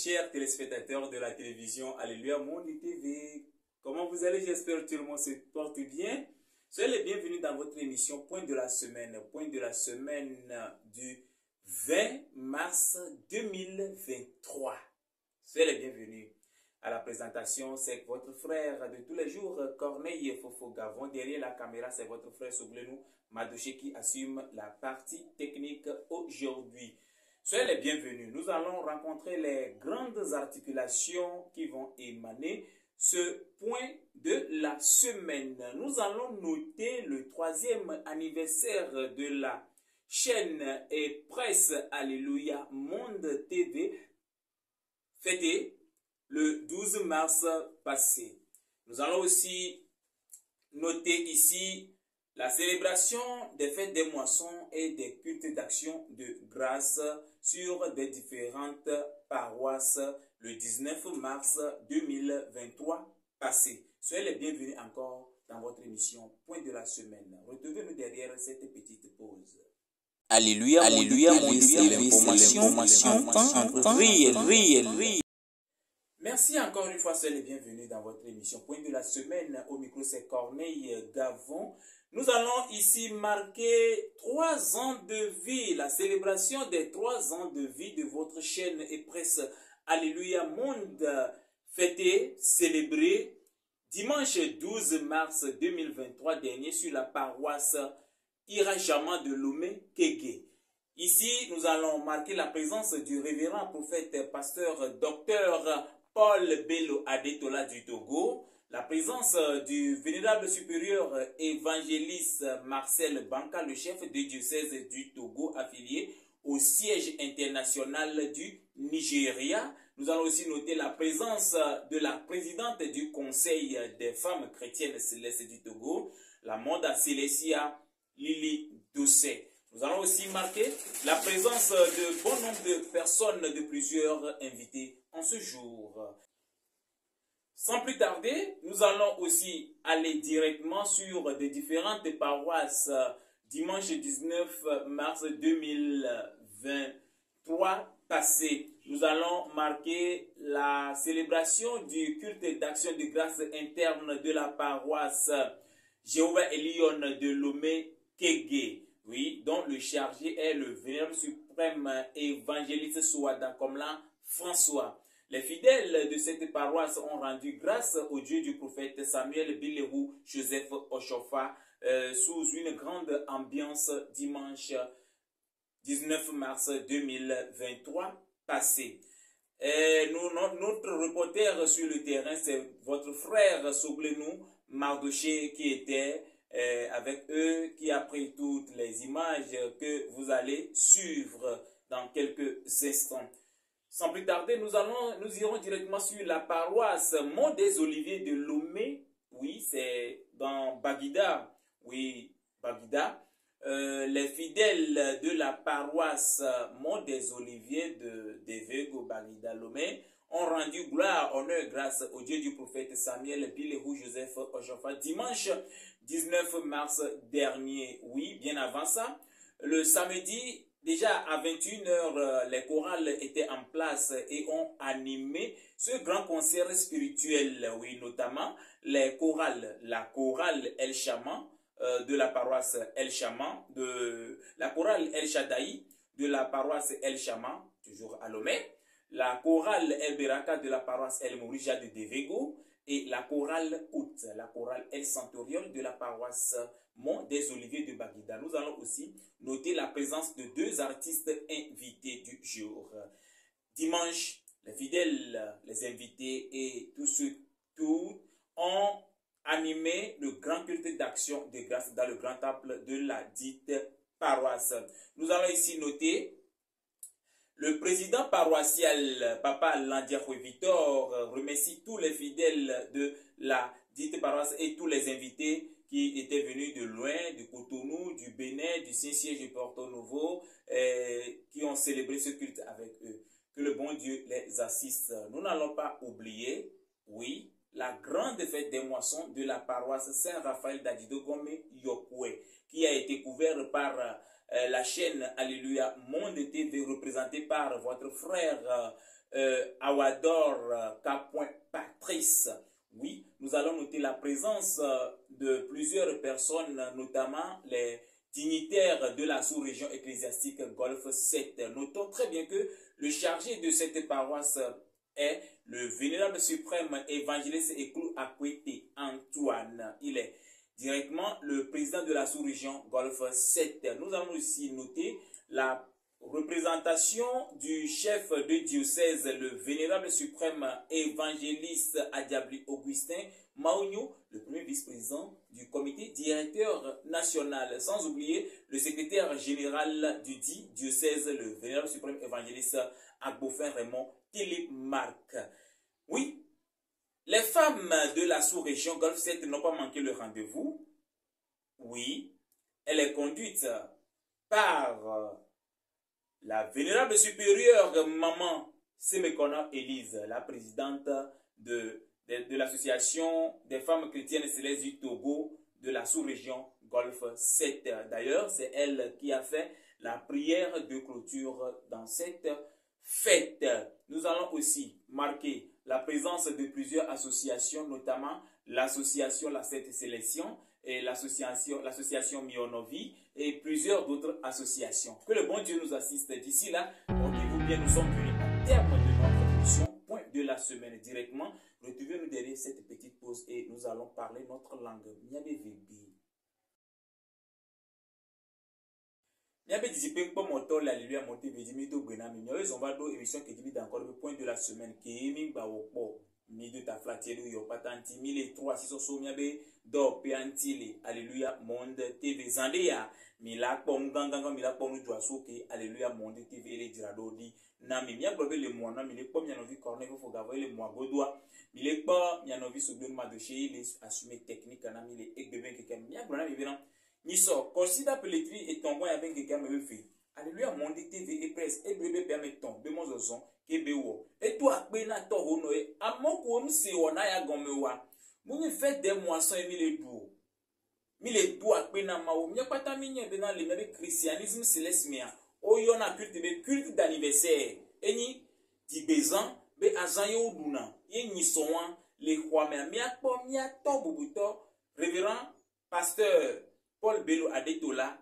chers téléspectateurs de la télévision Alléluia Monde TV. Comment vous allez? J'espère que tout le monde se porte bien. Soyez les bienvenus dans votre émission Point de la semaine. Point de la semaine du 20 mars 2023. Soyez les bienvenus. À la présentation, c'est votre frère de tous les jours, Corneille Fofo Gavon. Derrière la caméra, c'est votre frère Souglenou Madouché qui assume la partie technique aujourd'hui. Soyez les bienvenus. Nous allons rencontrer les grandes articulations qui vont émaner ce point de la semaine. Nous allons noter le 3e anniversaire de la chaîne et presse Alléluia Monde TV, fêté le 12 mars passé. Nous allons aussi noter ici la célébration des fêtes des moissons et des cultes d'action de grâce sur des différentes paroisses le 19 mars 2023 passé. Soyez les bienvenus encore dans votre émission Point de la semaine. Retrouvez-nous derrière cette petite pause. Alléluia, Alléluia, mon Dieu, l'information réelle. Merci encore une fois, soyez les bienvenus dans votre émission Point de la semaine. Au micro, c'est Corneille Gavon. Nous allons ici marquer 3 ans de vie, la célébration des 3 ans de vie de votre chaîne et presse Alléluia Monde, fêtée, célébrée dimanche 12 mars 2023 dernier sur la paroisse Irajama de Lomé, Kégué. Ici, nous allons marquer la présence du révérend prophète pasteur docteur Paul Bello Adetola du Togo, la présence du vénérable supérieur évangéliste Marcel Banka, le chef de diocèse du Togo affilié au siège international du Nigeria. Nous allons aussi noter la présence de la présidente du Conseil des femmes chrétiennes célestes du Togo, la Monda Célestia Lili Doucet. Nous allons aussi marquer la présence de bon nombre de personnes, de plusieurs invités en ce jour. Sans plus tarder, nous allons aussi aller directement sur des différentes paroisses dimanche 19 mars 2023 passé. Nous allons marquer la célébration du culte d'action de grâce interne de la paroisse Jéhovah Elion de Lomé Kégué. Oui, dont le chargé est le vénérable suprême évangéliste Souada Komlan François. Les fidèles de cette paroisse ont rendu grâce au Dieu du prophète Samuel Bilerou Joseph Ochofa sous une grande ambiance dimanche 19 mars 2023 passé. Notre reporter sur le terrain, c'est votre frère Souglenou Madouché qui était avec eux, qui a pris toutes les images que vous allez suivre dans quelques instants. Sans plus tarder, nous irons directement sur la paroisse Mont des Oliviers de Lomé. Oui, c'est dans Baguida. Oui, Baguida. Les fidèles de la paroisse Mont des Oliviers de Vego, Baguida, Lomé, ont rendu gloire, honneur, grâce au Dieu du prophète Samuel Bilerou Joseph Ochofa dimanche 19 mars dernier. Oui, bien avant ça, le samedi, déjà à 21h, les chorales étaient en place et ont animé ce grand concert spirituel. Oui, notamment les chorales, la chorale El Chaman de la paroisse El Chaman, de la chorale El Shadaï de la paroisse El Chaman, toujours à Lomé, la chorale El Beraka de la paroisse El Mourija de Devego et la chorale Out, la chorale El Centurion de la paroisse Mont des Oliviers de Baguida. Nous allons aussi noter la présence de 2 artistes invités du jour. Dimanche, les fidèles, les invités et tous ont animé le grand culte d'action de grâce dans le grand temple de la dite paroisse. Nous allons ici noter le président paroissial, Papa Landiakhwe Victor, remercie tous les fidèles de la dite paroisse et tous les invités qui étaient venus de loin, de Cotonou, du Bénin, du Saint-Siège de Porto Novo, qui ont célébré ce culte avec eux. Que le bon Dieu les assiste. Nous n'allons pas oublier, oui, la grande fête des moissons de la paroisse Saint-Raphaël d'Adido Gomé Yokwe, qui a été couverte par la chaîne Alléluia Monde TV représentée par votre frère Awador K. Patrice. Oui, nous allons noter la présence de plusieurs personnes, notamment les dignitaires de la sous-région ecclésiastique Golfe 7. Notons très bien que le chargé de cette paroisse est le vénérable suprême évangéliste Eklou Akwete Antoine. Il est directement le président de la sous-région Golfe 7. Nous allons aussi noter la représentation du chef de diocèse, le vénérable suprême évangéliste Adiabli Augustin Maougno, le premier vice-président du comité directeur national, sans oublier le secrétaire général du dit diocèse, le vénérable suprême évangéliste Agbofin Raymond Télémarque. Oui, les femmes de la sous-région Golfe 7 n'ont pas manqué le rendez-vous. Oui, elle est conduite par la vénérable supérieure maman Semekona Élise, la présidente de l'association des femmes chrétiennes célestes du Togo de la sous-région Golfe 7. D'ailleurs, c'est elle qui a fait la prière de clôture dans cette fête. Nous allons aussi marquer la présence de plusieurs associations, notamment l'association La Sainte Sélection et l'association Mionovi et plusieurs d'autres associations. Que le bon Dieu nous assiste d'ici là. Portez-vous bien, nous sommes venus à terme de notre émission. Point de la semaine directement. Retrouvez-nous derrière cette petite pause et nous allons parler notre langue. Miabe disipé pour moto l'alléluia monté vedimi do gwena mi nyoy zomba do émission qui dit encore le point de la semaine qui mi ba wopo mi de ta flatière yo patanti 1003 600 miabe do piantile alléluia monde TV Zandéa mi la pom ganga mi la pom du asoke alléluia monde TV le dirado di na mi mia globe le mois na mi le pom ya novi corner faut gavo le mois godoa mi le pa ya novi souben ma de chez les assumer technique na mi le ekbeben que mia glona mi bien Niso, considère Pelletri et ton bon avec quelqu'un me fait. Alléluia, mon TV et presse, et bébé permet ton, bémon zozon, et béo. Et toi, béna to honoé, à mon koum si on a ya gomewa. Mouni fait des moissons et mille doux. Mille doux à béna mao, mia pata migne béna le même christianisme céleste mia. O yon a culte d'anniversaire. Et ni, di bezan, be azanyo duna. Ye ni soan, les rois mia po mia to bubuto, révérend pasteur Paul Bello Adetola,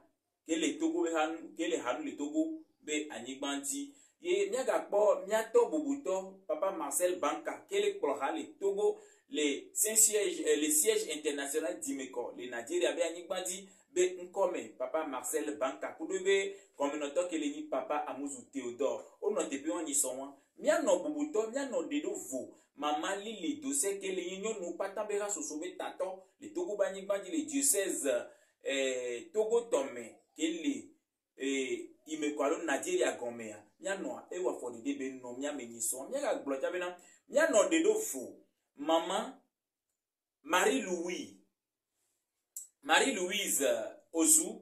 que les Togo que les Hanou les Togo be Anigbandi, ye miaga po miato bobuto, papa Marcel Banka, que les Proha les Togo, les sièges internationaux d'Imeko, les Nigeria be Anigbandi, be Nkome, papa Marcel Banka, Kudebe, communautaire que les papa Amouzou Théodore, on n'en depuis on y sont, miano bobuto, miano dedo vo. Maman Lili, dossier que les unions nous pas tabera sous sauver tato, les Togo Banigbandi, les diocèses. Togo Tomé, Kele, Imekwalo, Nigeria Gomea, Miano, Ewa for the Debe, no, Mia Menison, Mia Blotabena, Miano de Dofo, Maman, Marie-Louise Ozu,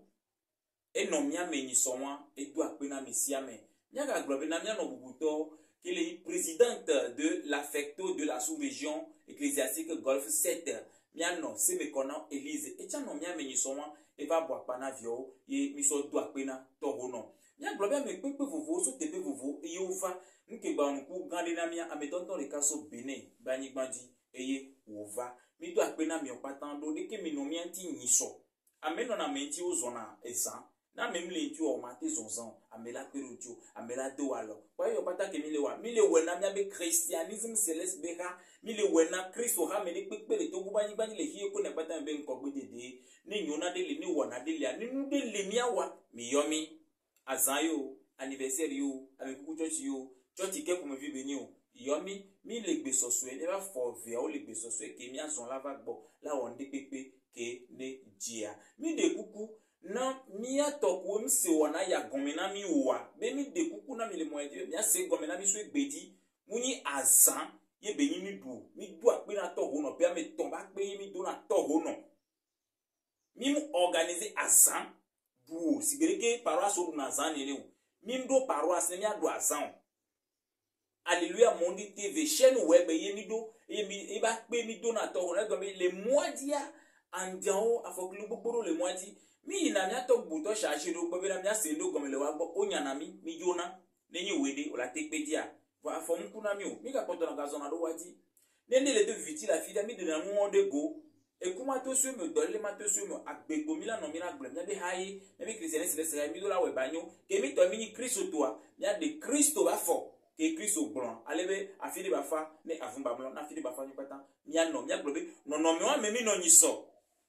et non Mia Menison, et doit pena Messiame, Mia Globena, Miano Bubuto, qui est présidente de l'affecto de la sous-région ecclésiastique Golfe 7. Miano, c'est me connant Élise. Et tiens, non, mia menisoma, et va boire panavio, et miso doit pena, torono. Mia globia me pepe vovo, so tepe vovo, et yova, n'ke ba n'kou, gandena mia, a meton ton les casso bene, bani bandi, et ye, ova. Mi doit pena mi opatando, de ke mi no mianti niso. A menon a menti o zona, et ça. Na même les tu au maté zonzan, a mela perutio, a mela doalo. Kwa yo pata ke milewa, milewa na be christianisme céleste beka, milewa na Christo ha mele pepe le togu bani bani le hiyo ko ne pata be nkobo dede, ni nyona de le ni wana de le ni nu de le miawa, mi yomi azayo anniversaire yo, avec ku church yo, church ke ko me vi beni o. Yomi mi le gbe soswe, ne ba for via o le gbe soswe ke mi azon la va gbo, la onde pepe ke ne dia. Mi de kuku na miya toku mse wana ya gomena mi wa be mi de kuku na mi le moye mi ase gomena mi so egbedi muni azan ye beni mi du akpe na to hono pe me tomba pe mi do na to hono mi mu organiser azan du sigereke paroisse o na azan ele o mi do paroisse mi adu azan Alléluia Mondi TV chaîne web ye mi do e ba pe mi do na to hono le mois dia andiao afoklu gboro le mois di mi na mia to buto charger do gbe na mia sendo comme le wa gbo onya na mi jona nenyi wede o la tekpedia wa fom kuna mi o mi ka poto na gazo na do waji nende le de viti la fida mi de na mo de go e kuma to su me dole ma to su me agbegbo mi la no mi na gble mi be hayi mi christian se mi do la we banyo ke mi to mi ni Kristo to mi a de Kristo ba fo ke Kristo blanc alebe afide ba fa ne avumba blanc na afide ba fa ni patan mi a no mi a gbe no mi wa me mi no ni so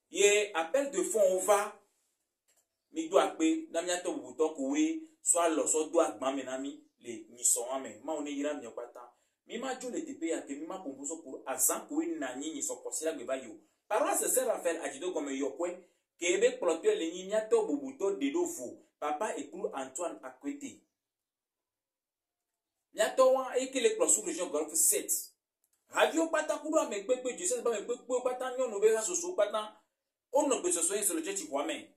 ye appel de fond on va mi do akpe na mi a to buto ko we so alo so do agban mi na mi le ni so ame ma oni yira mi patan mi ma jo le tepe ya ke mi ma pomposo pour azan ko ni na ni so ko sila gbe ba yo paroisse Saint Raphaël ajido comme yokwe ke be ploto le ni a to bubuto de do vo papa et clou Antoine Akwete Miato wa ekele klosu region golf 7 radio pata kudo ame pepe Jesus ba me pepe pata nyon no be soso pata ono be soso sur le church kwame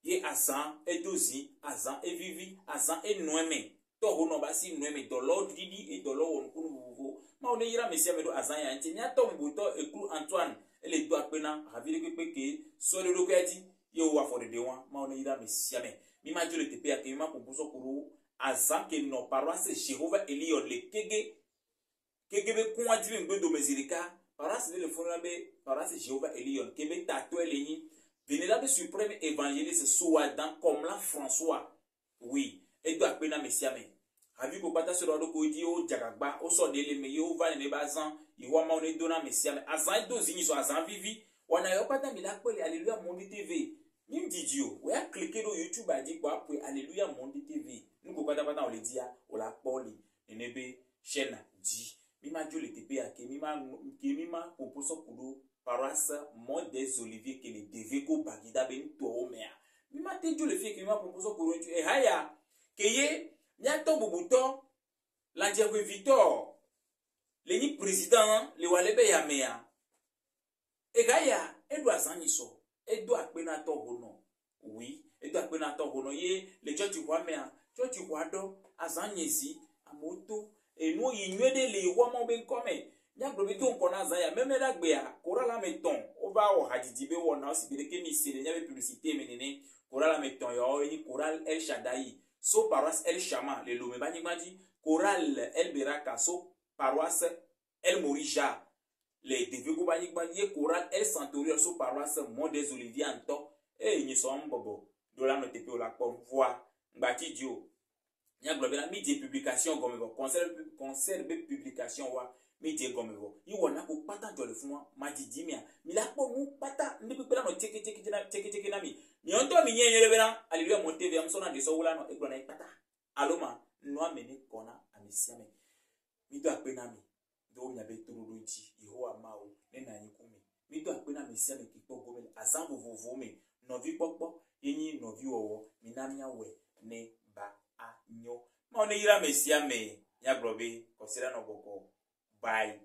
ye azan edozi azan evivi azan enweme to hono ba si nweme do lord didi e do lo won kunu vuvu ma one yira mesia me do azan ya nti miato mbuto eklu Antoine ele do apena ravile pepe ke so le do kwati ye wa for de wan ma one yira mesia me mi ma jole tepe ya ke mi ma pomposo kuru azan ke no paroisse Jéhovah Elion le kege be kwa dibe ngbedo mezirika paroisse le fona be paroisse Jéhovah Elion kebe tato eleni vénérable suprême évangéliste Souadan comme la François oui et do apena mesiame avi ko pata so do ko di o jagagba o so de le me yo va ne bazan iwa ma one dona mesiame azan do zini so azan vivi wana yo pata mi la pele alléluia Monde TV nim didio we a cliquer do YouTube a di kwa pour alléluia Monde TV nous ko pata on le dia o la poli enebe chaîne di mi ma jo le tepe ya ke mi ma proposo kudo paroisse Mont des Oliviers que le devego bagida ben to omea mi ma te jo le fie ke mi ma proposo kudo e haya ke ye nya to bubuto la Diego Victor le ni président le walebe ya mea e gaya edo azanyi so edo akpena to hono oui edo akpena to hono ye le church kwa mea church kwa do azanyezi amoto enu yinwede le wo mo be nkome nya gbo bi to nko na azanya meme da gbe ya korala meton oba o hadidi be wo na si be ke mi sele nya be publicité menene korala meton yo yi koral El Shaddai so paroisse El Shama le lome ba nyimadi koral El Beraka so paroisse El Morija le devego ba nyimadi koral El Santorio so paroisse Mont des Oliviers anto e nyi so mbobo do la no tepe o la pom voi ngati dio nya global midi publication gomebo concert be publication wa midi gomebo yi wona ko pata jole fun ma didimia mi la po mu pata ndi pe na teke na mi onto mi nyenye be na alléluia Monde TV am so na de so wula no egbo na pata aloma no amene kona amisiame mi do ape na mi do nya be tururu ji iho amao ne na yin kumi mi do ape na mi siame ki po gomel azan vovovo me no vi popo yin no vi owo mi na mia we ne ba anyo ma one yira mesia me ya grobe consider no boko bye